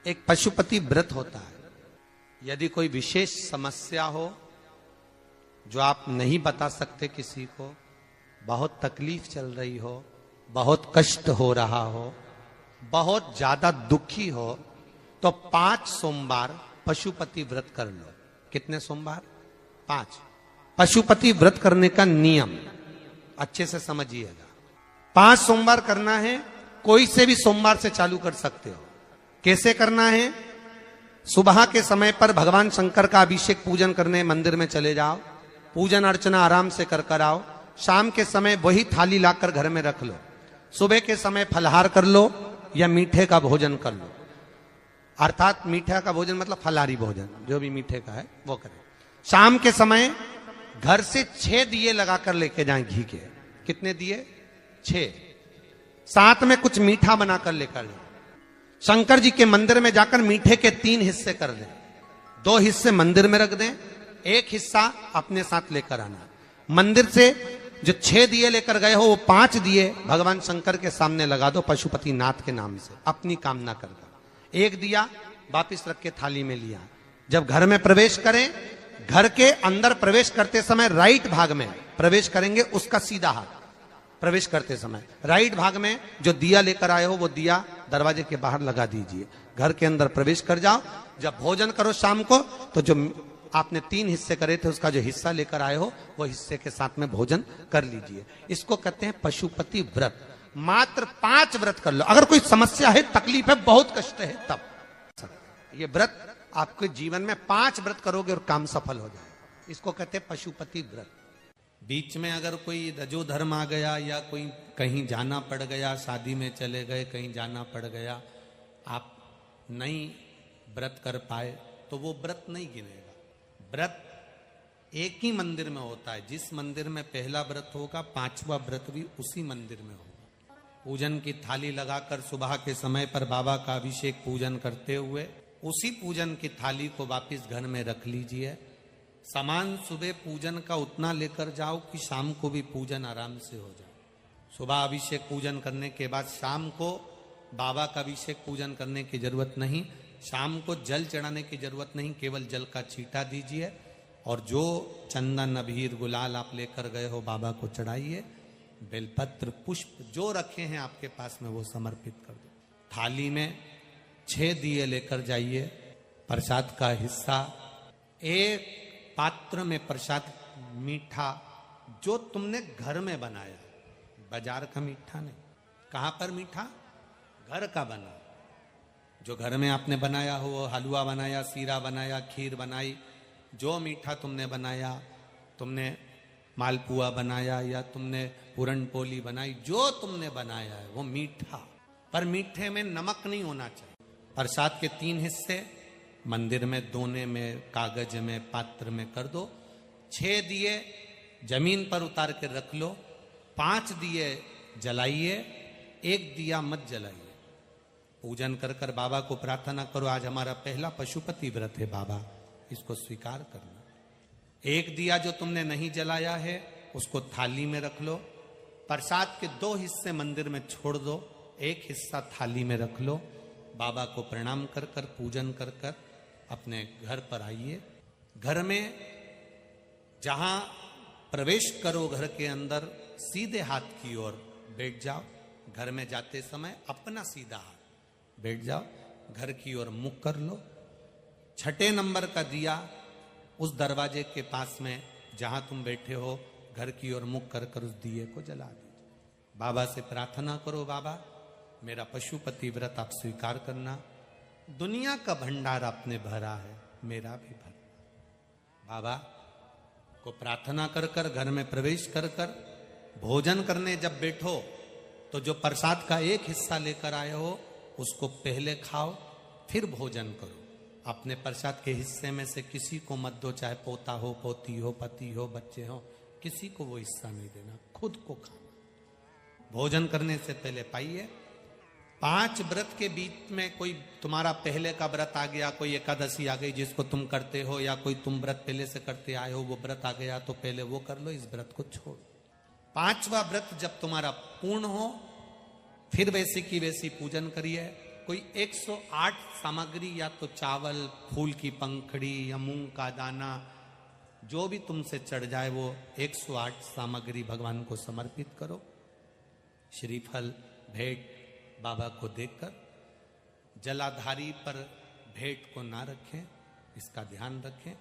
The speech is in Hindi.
एक पशुपति व्रत होता है। यदि कोई विशेष समस्या हो जो आप नहीं बता सकते किसी को, बहुत तकलीफ चल रही हो, बहुत कष्ट हो रहा हो, बहुत ज्यादा दुखी हो, तो 5 सोमवार पशुपति व्रत कर लो। कितने सोमवार? 5। पशुपति व्रत करने का नियम अच्छे से समझिएगा। 5 सोमवार करना है। कोई से भी सोमवार से चालू कर सकते हो। कैसे करना है? सुबह के समय पर भगवान शंकर का अभिषेक पूजन करने मंदिर में चले जाओ, पूजन अर्चना आराम से कर आओ। शाम के समय वही थाली लाकर घर में रख लो। सुबह के समय फलहार कर लो या मीठे का भोजन कर लो, अर्थात मीठा का भोजन मतलब फलाहारी भोजन, जो भी मीठे का है वो करें। शाम के समय घर से 6 दिए लगाकर लेके जाएं घी के। कितने दिए? 6। साथ में कुछ मीठा बनाकर लेकर जाएं। शंकर जी के मंदिर में जाकर मीठे के 3 हिस्से कर दें। 2 हिस्से मंदिर में रख दें, 1 हिस्सा अपने साथ लेकर आना। मंदिर से जो 6 दिए लेकर गए हो वो 5 दिए भगवान शंकर के सामने लगा दो पशुपति नाथ के नाम से, अपनी कामना कर दो। 1 दिया वापिस रख के थाली में लिया। जब घर में प्रवेश करें, घर के अंदर प्रवेश करते समय राइट भाग में प्रवेश करेंगे, उसका सीधा हाथ प्रवेश करते समय राइट भाग में जो दिया लेकर आए हो वो दिया दरवाजे के बाहर लगा दीजिए। घर के अंदर प्रवेश कर जाओ। जब भोजन करो शाम को, तो जो आपने 3 हिस्से करे थे उसका जो हिस्सा लेकर आए हो वो हिस्से के साथ में भोजन कर लीजिए। इसको कहते हैं पशुपति व्रत। मात्र 5 व्रत कर लो। अगर कोई समस्या है, तकलीफ है, बहुत कष्ट है, तब ये व्रत आपके जीवन में 5 व्रत करोगे और काम सफल हो जाएगा। इसको कहते हैं पशुपति व्रत। बीच में अगर कोई रजोधर्म आ गया या कोई कहीं जाना पड़ गया, शादी में चले गए, कहीं जाना पड़ गया, आप नहीं व्रत कर पाए, तो वो व्रत नहीं गिनेगा। व्रत एक ही मंदिर में होता है। जिस मंदिर में पहला व्रत होगा, 5वां व्रत भी उसी मंदिर में होगा। पूजन की थाली लगाकर सुबह के समय पर बाबा का अभिषेक पूजन करते हुए उसी पूजन की थाली को वापिस घर में रख लीजिए। सामान सुबह पूजन का उतना लेकर जाओ कि शाम को भी पूजन आराम से हो जाए। सुबह अभिषेक पूजन करने के बाद शाम को बाबा का अभिषेक पूजन करने की जरूरत नहीं, शाम को जल चढ़ाने की जरूरत नहीं, केवल जल का छींटा दीजिए और जो चंदन अबीर गुलाल आप लेकर गए हो बाबा को चढ़ाइए। बेलपत्र पुष्प जो रखे हैं आपके पास में वो समर्पित कर दो। थाली में 6 दिए लेकर जाइए। प्रसाद का हिस्सा, एक पात्र में प्रसाद मीठा जो तुमने घर में बनाया, बाजार का मीठा नहीं। कहां पर मीठा? घर का बना। जो घर में आपने बनाया हो, वो हलवा बनाया, सीरा बनाया, खीर बनाई, जो मीठा तुमने बनाया, तुमने मालपुआ बनाया या तुमने पूरन पोली बनाई, जो तुमने बनाया है वो मीठा। पर मीठे में नमक नहीं होना चाहिए। प्रसाद के 3 हिस्से मंदिर में, दोने में, कागज में, पात्र में कर दो। 6 दिए जमीन पर उतार के रख लो। 5 दिए जलाइए, 1 दिया मत जलाइए। पूजन कर कर बाबा को प्रार्थना करो, आज हमारा पहला पशुपति व्रत है बाबा, इसको स्वीकार करना। 1 दिया जो तुमने नहीं जलाया है उसको थाली में रख लो। प्रसाद के 2 हिस्से मंदिर में छोड़ दो, 1 हिस्सा थाली में रख लो। बाबा को प्रणाम कर कर, पूजन कर कर अपने घर पर आइए। घर में जहां प्रवेश करो, घर के अंदर सीधे हाथ की ओर बैठ जाओ। घर में जाते समय अपना सीधा हाथ बैठ जाओ, घर की ओर मुख कर लो। 6ठे नंबर का दिया उस दरवाजे के पास में जहां तुम बैठे हो, घर की ओर मुख कर कर उस दिए को जला दीजिए। बाबा से प्रार्थना करो, बाबा मेरा पशुपति व्रत आप स्वीकार करना। दुनिया का भंडार आपने भरा है, मेरा भी भरा। बाबा को प्रार्थना कर कर घर में प्रवेश कर कर भोजन करने जब बैठो, तो जो प्रसाद का 1 हिस्सा लेकर आए हो उसको पहले खाओ, फिर भोजन करो। अपने प्रसाद के हिस्से में से किसी को मत दो, चाहे पोता हो, पोती हो, पति हो, बच्चे हो, किसी को वो हिस्सा नहीं देना, खुद को खाना। भोजन करने से पहले पाइए। 5 व्रत के बीच में कोई तुम्हारा पहले का व्रत आ गया, कोई एकादशी आ गई जिसको तुम करते हो, या कोई तुम व्रत पहले से करते आए हो, वो व्रत आ गया तो पहले वो कर लो, इस व्रत को छोड़। 5वां व्रत जब तुम्हारा पूर्ण हो, फिर वैसी की वैसी पूजन करिए। कोई 108 सामग्री, या तो चावल, फूल की पंखड़ी या मूंग का दाना, जो भी तुमसे चढ़ जाए वो 108 सामग्री भगवान को समर्पित करो। श्रीफल भेंट बाबा को देकर जलाधारी पर भेंट को ना रखें, इसका ध्यान रखें।